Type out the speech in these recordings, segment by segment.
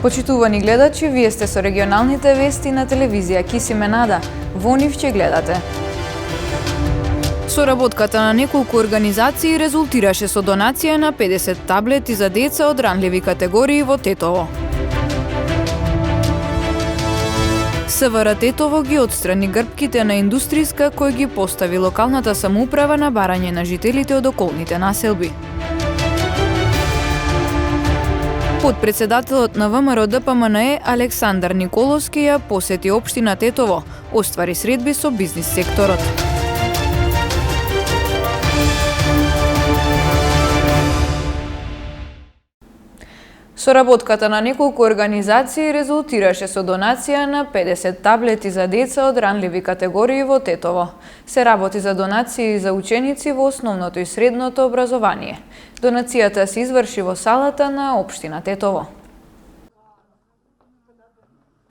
Почитувани гледачи, вие сте со регионалните вести на телевизија Кисиме Нада. Во нив ќе гледате. Соработката на неколку организации резултираше со донација на 50 таблети за деца од ранливи категории во Тетово. СВР Тетово ги отстрани грбките на индустријска кои ги постави локалната самоуправа на барање на жителите од околните населби. Подпредседателот на ВМРО ДПМНЕ Александар Николовски ја посети општина Тетово, оствари средби со бизнис секторот. Соработката на неколку организации резултираше со донација на 50 таблети за деца од ранливи категории во Тетово. Се работи за донации за ученици во основното и средното образование. Донацијата се изврши во салата на општина Тетово.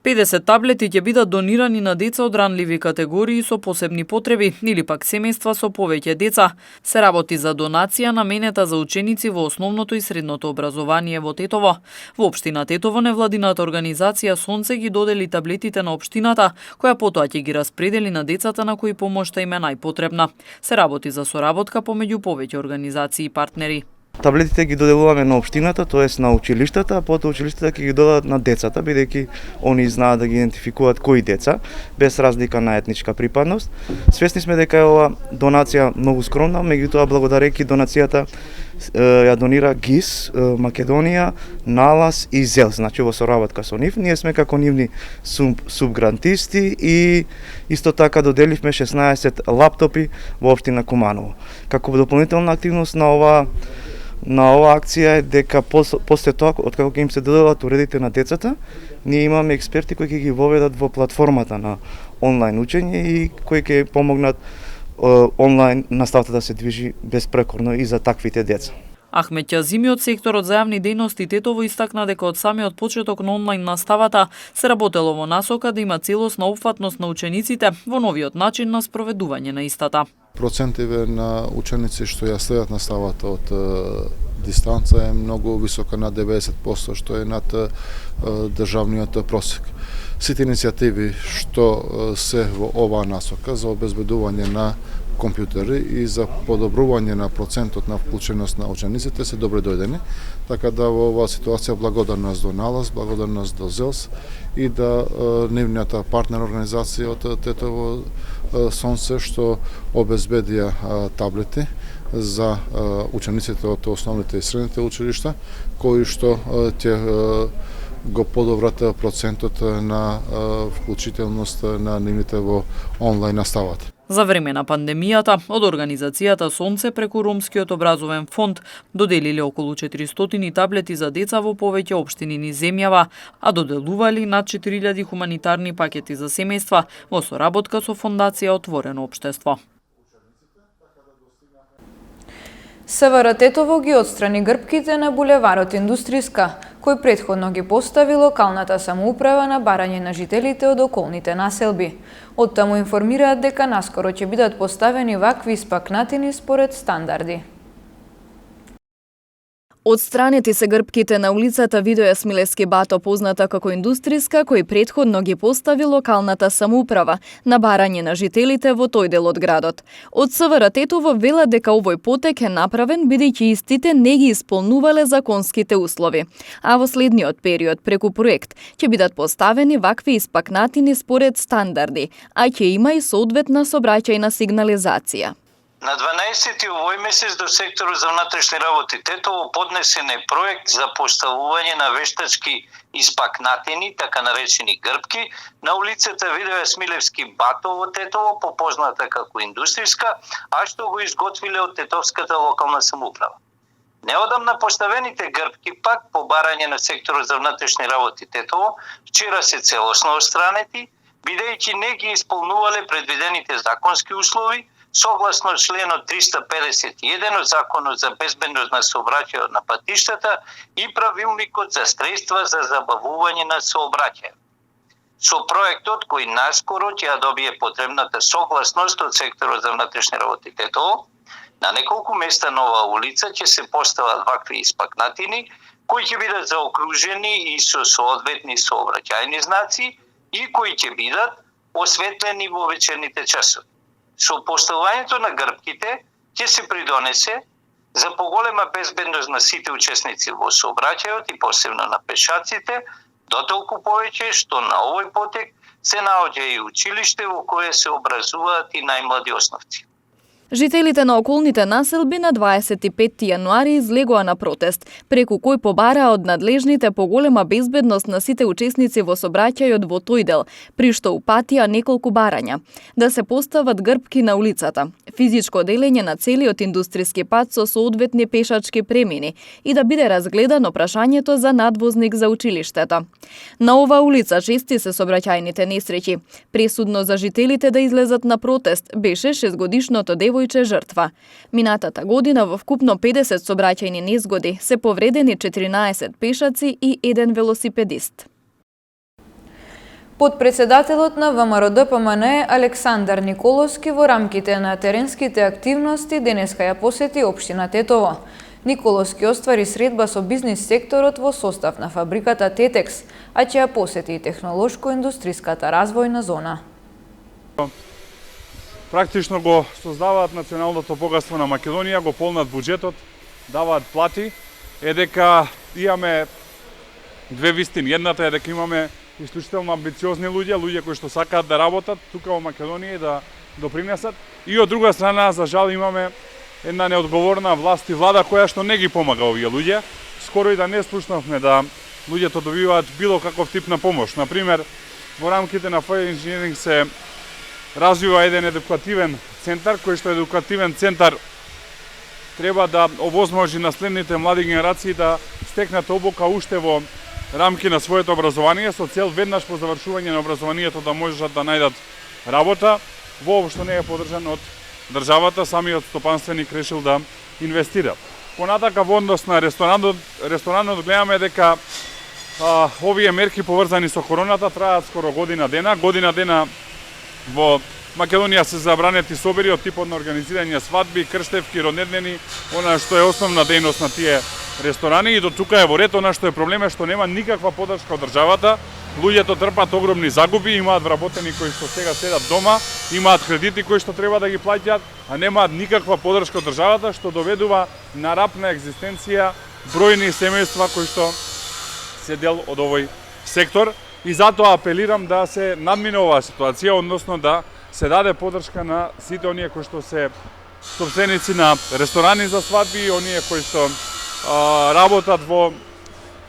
50 таблети ќе бидат донирани на деца од ранливи категории со посебни потреби или пак семејства со повеќе деца. Се работи за донација наменета за ученици во основното и средното образование во Тетово. Во општина Тетово невладината организација Сонце ги додели таблетите на општината, која потоа ќе ги распредели на децата на кои помошта им е најпотребна. Се работи за соработка помеѓу повеќе организации и партнери. Таблетите ги доделуваме на општината, тоест на училиштата, а потоа училиштата ќе ги додадат на децата, бидејќи они знаат да ги идентификуваат кои деца, без разлика на етничка припадност. Свесни сме дека е ова донација многу скромна, меѓутоа благодарејќи донацијата ја донира ГИС, Македонија, Налас и ЗЕЛ, значи во соработка со нив. Ние сме како нивни субгрантисти и исто така доделивме 16 лаптопи во општина Куманово. Како дополнителна активност на ова акција е дека после тоа, откако ќе им се доделат уредите на децата, ние имаме експерти кои ќе ги воведат во платформата на онлайн учење и кои ќе помогнат онлайн наставата да се движи безпрекорно и за таквите деца. Ахмет Ќазими од секторот за јавни дејности Тетово истакна дека од самиот почеток на онлайн наставата се работело во насока да има целосна опфатност на учениците во новиот начин на спроведување на истата. Процентиве на ученици што ја следат наставата од дистанца е многу висока, над 90%, што е над државниот просек. Сите иницијативи што се во оваа насока за обезбедување на компјутери и за подобрување на процентот на вклученост на учениците се добре дојдени, така да во оваа ситуација благодарност до Налас, благодарност до ЗЕЛС и да нивната партнер организација од Тетово Сонце што обезбедија таблети за учениците од основните и средните училишта, кои што ќе го подобрат процентот на вклучителност на нивните во онлайн наставата. За време на пандемијата, од организацијата Сонце преку Ромскиот образовен фонд доделиле околу 400 таблети за деца во повеќе општини низ земјава, а доделували над 4000 хуманитарни пакети за семејства во соработка со Фондација Отворено општество. СВР Тетово ги отстрани грбките на булеварот Индустријска, кој претходно ги постави локалната самоуправа на барање на жителите од околните населби. Од таму информираат дека наскоро ќе бидат поставени вакви испакнатини според стандарди. Отстранети се грбките на улицата Видоја Смилевски бато, позната како Индустријска, кој претходно ги постави локалната самоуправа на барање на жителите во тој дел од градот. Од СВР Тетово велат дека овој потек е направен бидејќи истите не ги исполнувале законските услови. А во следниот период преку проект ќе бидат поставени вакви испакнатини според стандарди, а ќе има и соодветна сообраќајна сигнализација. На 12 овој месец до секторот за внатрешни работи Тетово поднесен е проект за поставување на вештачки испакнатини, така наречени грбки, на улицата Видоја Смилевски бато во Тетово, попозната како Индустријска, а што го изготвиле од тетовската локална самоуправа. Неодамна поставените грбки пак по барање на секторот за внатрешни работи Тетово вчера се целосно отстранети, бидејќи не ги исполнувале предвидените законски услови, согласно членот 351 од Законот за безбедност на сообраќајот на патиштата и правилникот за средства за забавување на сообраќајот. Со проектот кој наскоро ќе ја добие потребната согласност од секторот за внатрешни работи Тетово, На неколку места на оваа улица ќе се постават вакви испакнатини кои ќе бидат заокружени и со соодветни сообраќајни знаци и кои ќе бидат осветлени во вечерните часови. Со поставувањето на грбките ќе се придонесе за поголема безбедност на сите учесници во сообраќајот и посебно на пешаците, дотолку повеќе што на овој потек се наоѓа и училиште во кое се образуваат и најмлади основци. Жителите на околните населби на 25 јануари излегоа на протест, преку кој побараа од надлежните поголема безбедност на сите учесници во сообраќајот во тој дел, при што упатија неколку барања. Да се постават грбки на улицата, физичко делење на целиот индустријски пат со соодветни пешачки премини и да биде разгледано прашањето за надвозник за училиштето. На оваа улица чести се сообраќајните несреќи. Пресудно за жителите да излезат на протест беше 6-годишното девојче жртва. Минатата година во вкупно 50 сообраќајни незгоди се повредени 14 пешаци и 1 велосипедист. Подпредседателот на ВМРО-ДПМН Александар Николовски во рамките на теренските активности денеска ја посети општина Тетово. Николовски оствари средба со бизнис секторот во состав на фабриката Тетекс, а ќе ја посети и технолошко-индустријската развојна зона. Практично го создаваат националното богатство на Македонија, го полнат буџетот, даваат плати, е дека имаме две вистини. Едната е дека имаме исклучително амбициозни луѓе кои што сакаат да работат тука во Македонија и да допринесат. И од друга страна, за жал, имаме една неодговорна власт и влада која што не ги помага овие луѓе. Скоро и да не слушнавме да луѓето добиваат било каков тип на помош. Например, во рамките на FI Engineering се развива еден едукативен центар, кој што едукативен центар треба да овозможи наследните млади генерации да стекнат обука уште во рамки на своето образование со цел веднаш по завршување на образованието да можат да најдат работа. Воопшто не е поддржан од државата, самиот стопанственик решил да инвестира. Понатака во однос на ресторанот гледаме дека овие мерки поврзани со короната траат скоро година дена. Во Македонија се забранети собери од типот на организирање свадби, крштевки, роднеднени, она што е основна дејност на тие ресторани и до тука е во ред. Она што е проблем е што нема никаква поддршка од државата. Луѓето трпат огромни загуби, имаат вработени кои што сега седат дома, имаат кредити кои што треба да ги плаќаат, а немаат никаква поддршка од државата, што доведува на рапна екзистенција бројни семејства кои што се дел од овој сектор. И затоа апелирам да се надмине оваа ситуација, односно да се даде поддршка на сите оние кои што се собственици на ресторани за свадби, оние кои што работат во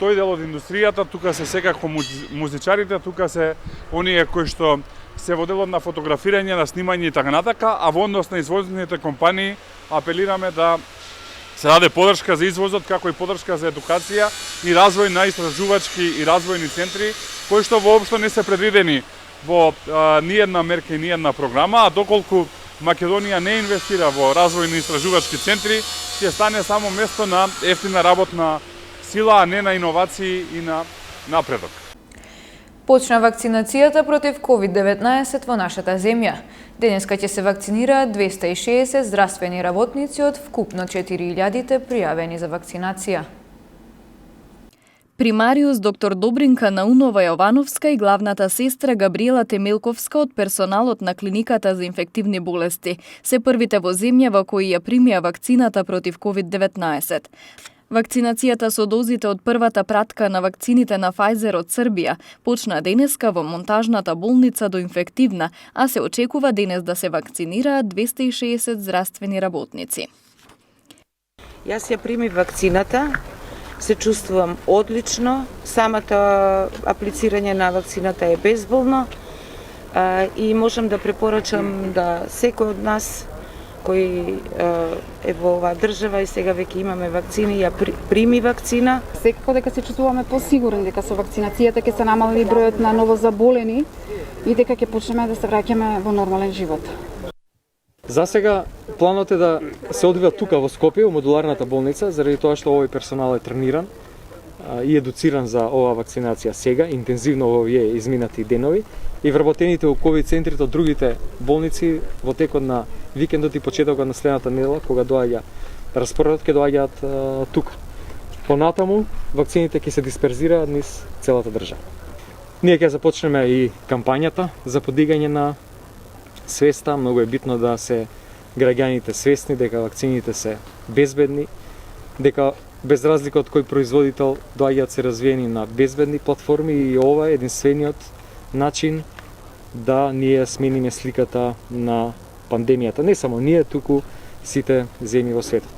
тој дел од индустријата. Тука се секако музичарите, тука се оние кои што се во делот на фотографирање, на снимање и така натака, а во однос на извозните компании апелираме да се даде поддршка за извозот, како и поддршка за едукација и развој на истражувачки и развојни центри, кои што воопшто не се предвидени во ниедна мерка и ниедна програма, а доколку Македонија не инвестира во развојни истражувачки центри, ќе стане само место на ефтина работна сила, а не на иновации и на напредок. Почна вакцинацијата против COVID-19 во нашата земја. Денеска ќе се вакцинираат 260 здравствени работници од вкупно 4000 пријавени за вакцинација. Примариус доктор Добринка Наунова Јовановска и главната сестра Габриела Темелковска од персоналот на клиниката за инфективни болести се првите во земјава кои ја примија вакцината против COVID-19. Вакцинацијата со дозите од првата пратка на вакцините на Pfizer од Србија почна денеска во монтажната болница до инфективна, а се очекува денес да се вакцинираат 260 здравствени работници. Јас ја примив вакцината, се чувствувам одлично, самата аплицирање на вакцината е безболно и можам да препорачам да секој од нас кој е во оваа држава и сега веќе имаме вакцини, ја прими вакцина. Секако дека се чувствуваме посигурни дека со вакцинацијата ќе се намали бројот на новозаболени и дека ќе почнеме да се враќаме во нормален живот. За сега планот е да се одвива тука во Скопје, во модуларната болница, заради тоа што овој персонал е трениран и едуциран за оваа вакцинација сега, интензивно во овие изминати денови, и вработените во ковид центрите од другите болници во текот на викендот и почетокот на следната недела, кога доаѓа распоредот, ќе доаѓаат тука. Понатаму, вакцините ќе се дисперзираат низ целата држава. Ние ќе започнеме и кампањата за подигање на свеста. Многу е битно да се граѓаните свесни дека вакцините се безбедни, дека без разлика од кој производител доаѓаат се развиени на безбедни платформи и ова е единствениот начин да ние смениме сликата на пандемијата. Не само ние, туку сите земји во светот.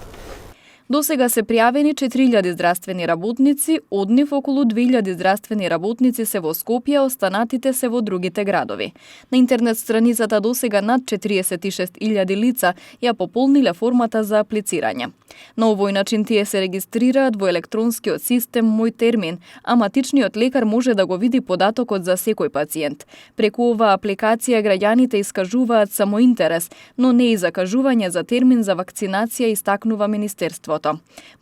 До сега се пријавени 4000 здравствени работници, од нив околу 2000 здравствени работници се во Скопје, останатите се во другите градови. На интернет страницата до сега над 46.000 лица ја пополниле формата за аплицирање. На овој начин тие се регистрираат во електронскиот систем Мој термин, а матичниот лекар може да го види податокот за секој пациент. Преку оваа апликација граѓаните искажуваат само интерес, но не и закажување за термин за вакцинација, истакнува Министерството.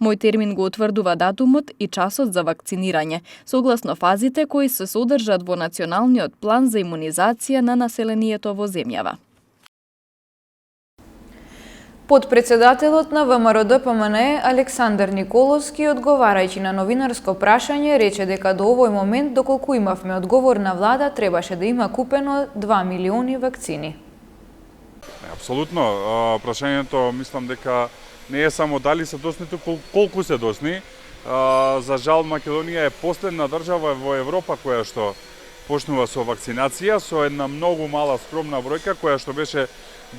Мој термин го утврдува датумот и часот за вакцинирање, согласно фазите кои се содржат во Националниот план за имунизација на населението во земјава. Подпредседателот на ВМРО-ДПМНЕ Александар Николовски, одговарајќи на новинарско прашање, рече дека до овој момент, доколку имавме одговорна влада, требаше да има купено 2 милиони вакцини. Апсолутно. Прашањето мислам дека не е само дали се досни, туку колку се досни. За жал, Македонија е последна држава во Европа која што почнува со вакцинација, со една многу мала скромна бројка која што беше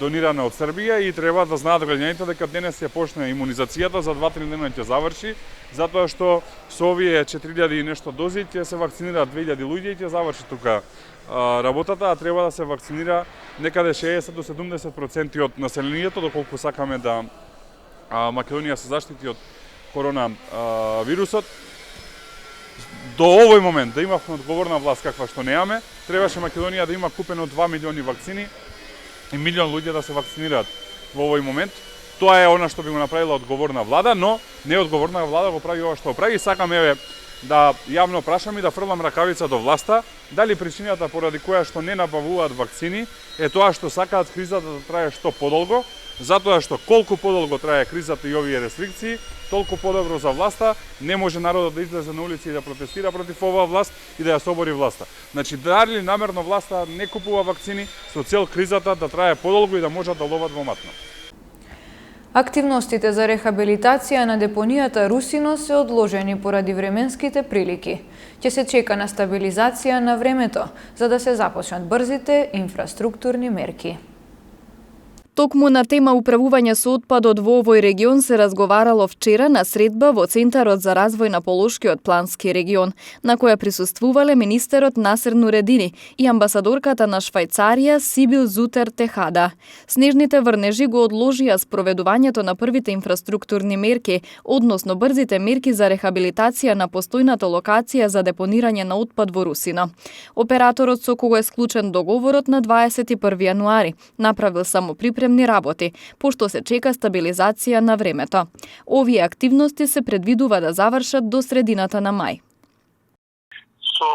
донирана од Србија и треба да знаат граѓаните дека денес ќе почне имунизацијата, за 2-3 дена ќе заврши, затоа што со овие 4000 и нешто дози ќе се вакцинираат 2000 луѓе и ќе заврши тука работата, а треба да се вакцинира некаде 60 до 70% од населението, доколку сакаме да Македонија се заштити од корона вирусот. До овој момент да имавме одговорна власт каква што немаме, требаше Македонија да има купено 2 милиони вакцини и милион луѓе да се вакцинираат во овој момент. Тоа е она што би го направила одговорна влада, но неодговорна влада го прави ова што го прави. Сакаме да јавно прашам и да фрлам ракавица до власта, дали причината поради која што не набавуваат вакцини е тоа што сакаат кризата да трае што подолго, затоа што колку подолго трае кризата и овие рестрикции, толку подобро за власта, не може народот да излезе на улици и да протестира против оваа власт и да ја собори власта. Значи, дали намерно власта не купува вакцини со цел кризата да трае подолго и да можат да ловат во матно. Активностите за рехабилитација на депонијата Русино се одложени поради временските прилики. Ќе се чека на стабилизација на времето, за да се започнат брзите инфраструктурни мерки. Токму на тема управување со отпадот во овој регион се разговарало вчера на средба во Центарот за развој на Полошкиот плански регион, на која присуствувале министерот Насер Нуредини и амбасадорката на Швајцарија Сибил Зутер Техада. Снежните врнежи го одложија спроведувањето на првите инфраструктурни мерки, односно брзите мерки за рехабилитација на постојната локација за депонирање на отпад во Русино. Операторот со кого е склучен договорот на 21 јануари направил само припремни работи, пошто се чека стабилизација на времето. Овие активности се предвидува да завршат до средината на мај. Со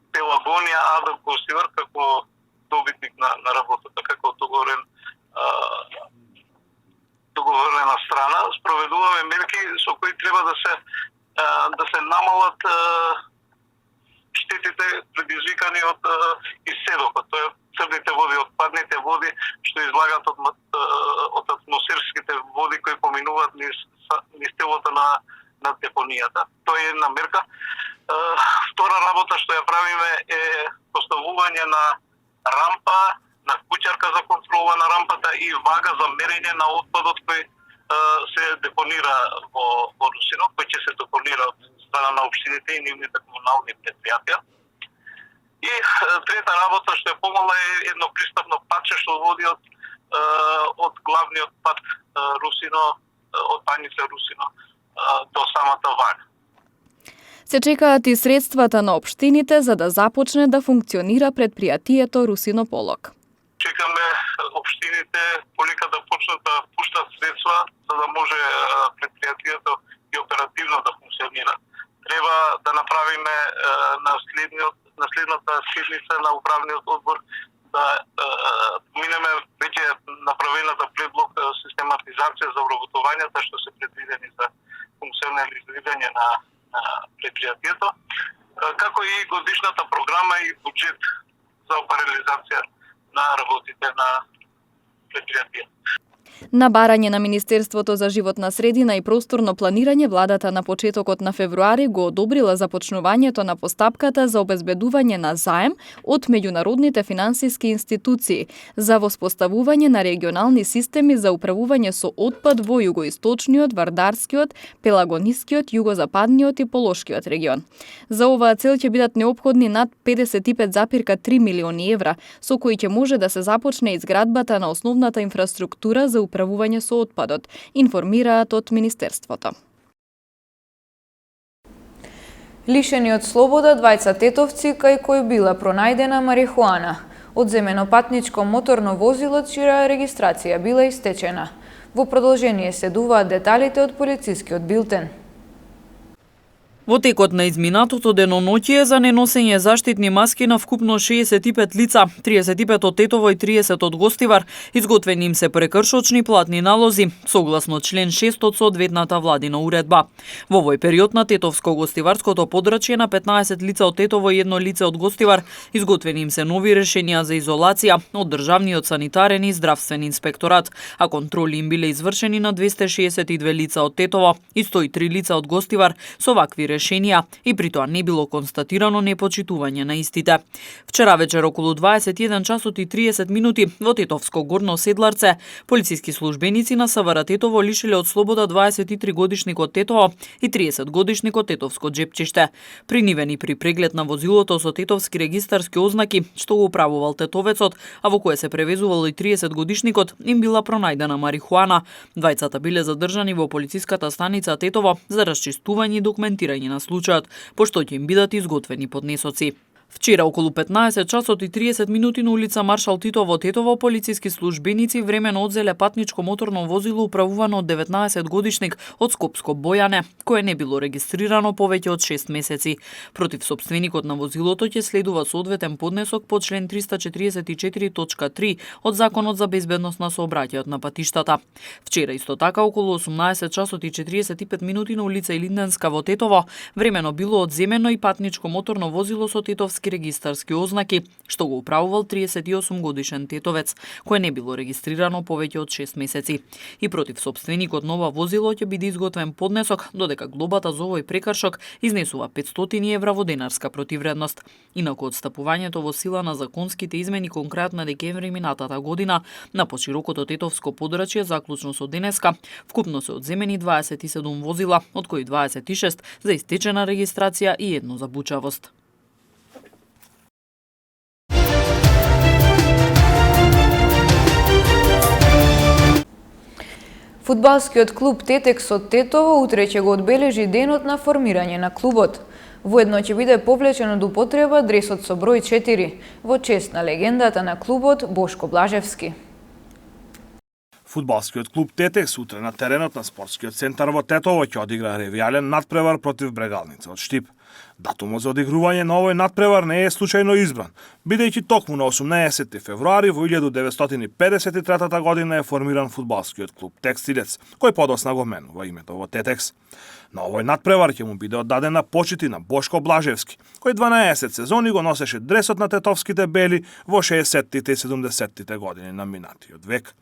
Пелагонија Адам Костивар како добитник на работата, како договорена страна, спроведуваме мерки со кои треба да се намалат штетите предизвикани од изседокот, тоа е црните води, отпадните води што излагат од атмосферските води кои поминуваат низ телото на депонијата. Тоа е една мерка. Втора работа што ја правиме е поставување на рампа, на куќарка за контрола на рампата и вага за мерење на отпадот кој се депонира во Русино, кој ќе се депонира од страна на општините и нивните комунални предпријатија. И трета работа што е помала е едно пристапно патче што води од главниот пат Русино, од Баница Русино до самата Вага. Се чекаат и средствата на општините за да започне да функционира предпријатието Русино Полок. Чекаме општините полека да почнат да пуштат средства за да може предпријатието и оперативно да функционира. Треба да направиме на следната седница на управниот одбор да минеме веќе направената предлог систематизација за вработувањата што се предвидени за функционализирање на предпријатието, како и годишната програма и буџет за оперализација на работите на предпријатието. На барање на Министерството за животна средина и просторно планирање, владата на почетокот на февруари го одобрила започнувањето на постапката за обезбедување на заем од меѓународните финансиски институции за воспоставување на регионални системи за управување со отпад во југоисточниот, Вардарскиот, Пелагонискиот, југозападниот и Полошкиот регион. За оваа цел ќе бидат неопходни над 55,3 милиони евра, со кои ќе може да се започне изградбата на основната инфраструктура за управување со отпадот, информираат од Министерството. Лишени од слобода двајца тетовци кај кои била пронајдена марихуана. Одземено патничко моторно возило чија регистрација била истечена. Во продолжение следуваат деталите од полицискиот билтен. Во текот на изминатото деноноќие за неносење заштитни маски на вкупно 65 лица, 35 од Тетово и 30 од Гостивар, изготвени им се прекршочни платни налози, согласно член 6 од соодветната владина уредба. Во овој период на Тетовско-Гостиварското подрачје на 15 лица од Тетово и 1 лице од Гостивар, изготвени им се нови решенија за изолација од Државниот санитарен и здравствен инспекторат, а контроли им биле извршени на 262 лица од Тетово и 103 лица од Гостивар со вакви решенија и при тоа не било констатирано непочитување на истите. Вчера вечер околу 21 часот и 30 минути во Тетовско Горно Седларце полициски службеници на СВР Тетово лишиле од слобода 23 годишникот Тетово и 30 годишникот Тетовско Джепчиште. Принивени при преглед на возилото со тетовски регистарски ознаки што го управувал тетовецот, а во кое се превезувал и 30 годишникот, им била пронајдена марихуана. Двајцата биле задржани во полициската станица Тетово за расчистување и документирање на случајот, пошто ќе им бидат изготвени поднесоци. Вчера околу 15 часот и 30 минути на улица Маршал Тито во Тетово полициски службеници времено одзеле патничко моторно возило управувано од 19 годишник од Скопско Бојане, кое не било регистрирано повеќе од 6 месеци. Против сопственикот на возилото ќе следува соодветен поднесок по член 344.3 од Законот за безбедност на сообраќајот на патиштата. Вчера исто така околу 18 часот и 45 минути на улица Илинденска во Тетово времено било одземено и патничко моторно возило со тетовски регистарски ознаки, што го управувал 38 годишен тетовец, кое не било регистрирано повеќе од 6 месеци. И против сопственикот нова возило ќе биде изготвен поднесок, додека глобата за овој прекршок изнесува 500 евра во денарска противредност. Инаку одстапувањето во сила на законските измени конкретно на декември минатата година на поширокото тетовско подрачје заклучно со денеска, вкупно се одземени 27 возила, од кои 26 за истечена регистрација и 1 за бучавост. Фудбалскиот клуб Тетекс од Тетово утре ќе го одбележи денот на формирање на клубот. Воедно ќе биде повлечен од употреба дресот со број 4 во чест на легендата на клубот Бошко Блажевски. Фудбалскиот клуб Тетекс утре на теренот на спортскиот центар во Тетово ќе одигра ревијален надпревар против Брегалница од Штип. Датумот за одигрување на овој надпревар не е случајно избран, бидејќи токму на 18 февруари во 1953 година е формиран фудбалскиот клуб Текстилец, кој подосна го менува името во Тетекс. На овој надпревар ќе му биде оддадена почит и на Бошко Блажевски, кој 12 сезони го носеше дресот на тетовските бели во 60-тите и 70-тите години на минатиот век.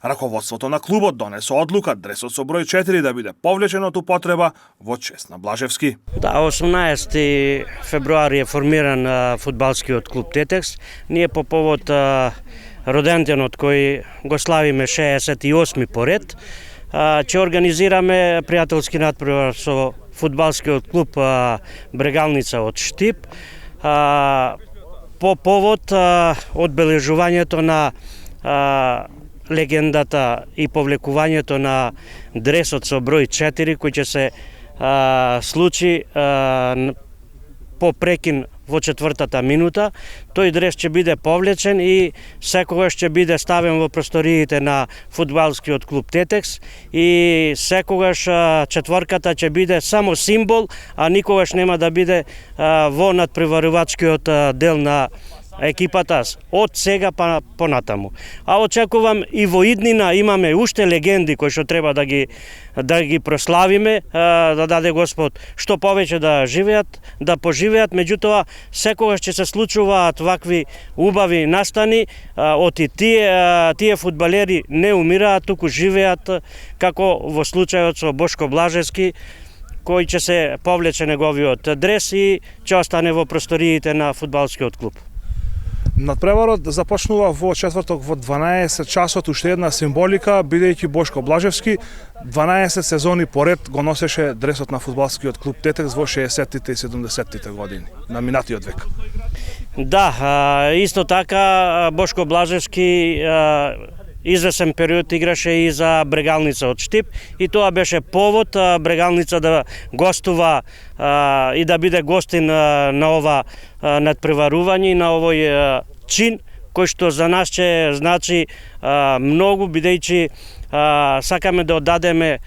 Раководството на клубот донесе одлука дресот со број 4 да биде повлечен од употреба во чест на Блажевски. Да, 18 февруари е формиран фудбалскиот клуб Тетекс. Ние по повод роденденот кој го славиме 68 поред, ќе организираме пријателски надпревар со фудбалскиот клуб Брегалница од Штип по повод одбележувањето на легендата и повлекувањето на дресот со број 4 кој ќе се случи по прекин во 4-та минута. Тој дрес ќе биде повлечен и секогаш ќе биде ставен во просториите на фудбалскиот клуб Тетекс и секогаш четворката ќе биде само символ, а никогаш нема да биде во надпреварувачкиот дел на екипата од сега па понатаму. А очекувам и во иднина имаме уште легенди кои што треба да ги прославиме, да даде Господ што повеќе да живеат, да поживеат, меѓутоа секогаш ќе се случуваат вакви убави настани, оти тие фудбалери не умираат, туку живеат, како во случајот со Бошко Блажевски, кој ќе се повлече неговиот дрес и ќе остане во просториите на фудбалскиот клуб. Надпреварот започнува во четврток во 12 часот, уште една символика, бидејќи Бошко Блажевски 12 сезони поред го носеше дресот на фудбалскиот клуб Тетекс во 60-тите и 70-тите години на минатиот век. Да, исто така Бошко Блажевски извесен период играше и за Брегалница од Штип и тоа беше повод Брегалница да гостува и да биде гостин на ова надпреварување, на овој чин кој што за нас ќе значи многу, бидејќи сакаме да оддадеме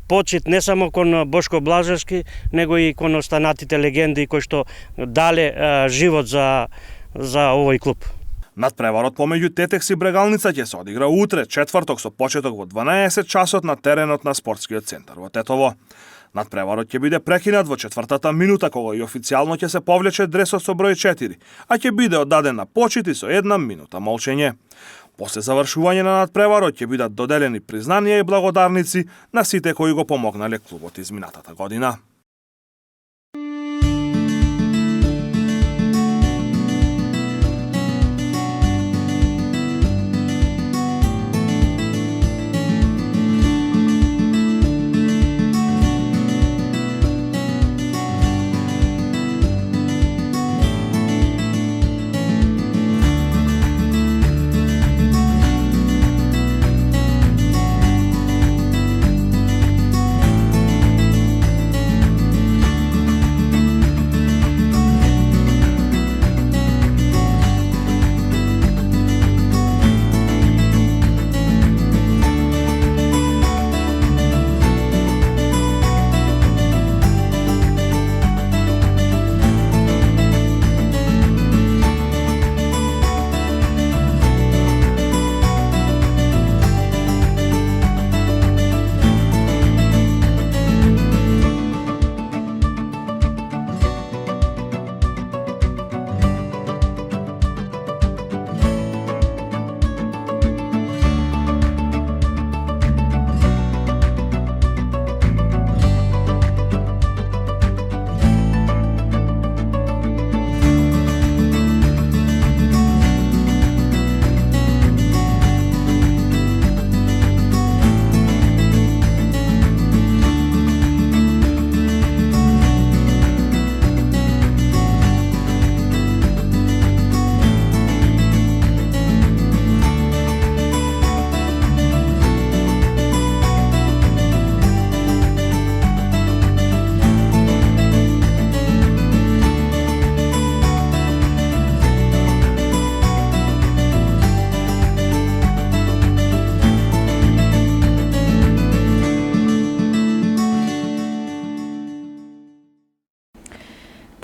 почит не само кон Бошко Блажевски, него и кон останатите легенди кои што дале живот за овој клуб. Надпреварот помеѓу Тетекс и Брегалница ќе се одигра утре, четврток со почеток во 12 часот на теренот на спортскиот центар во Тетово. Надпреварот ќе биде прекинат во четвртата минута, кога и официјално ќе се повлече дресот со број 4, а ќе биде оддаден на почит и со 1 минута молчење. После завршување на надпреварот ќе бидат доделени признанија и благодарници на сите кои го помогнале клубот изминатата година.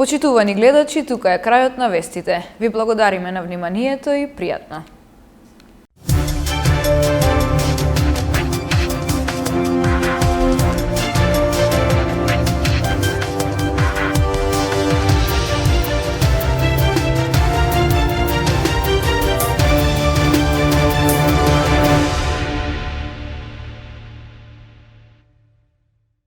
Почитувани гледачи, тука е крајот на вестите. Ви благодариме на вниманието и пријатно.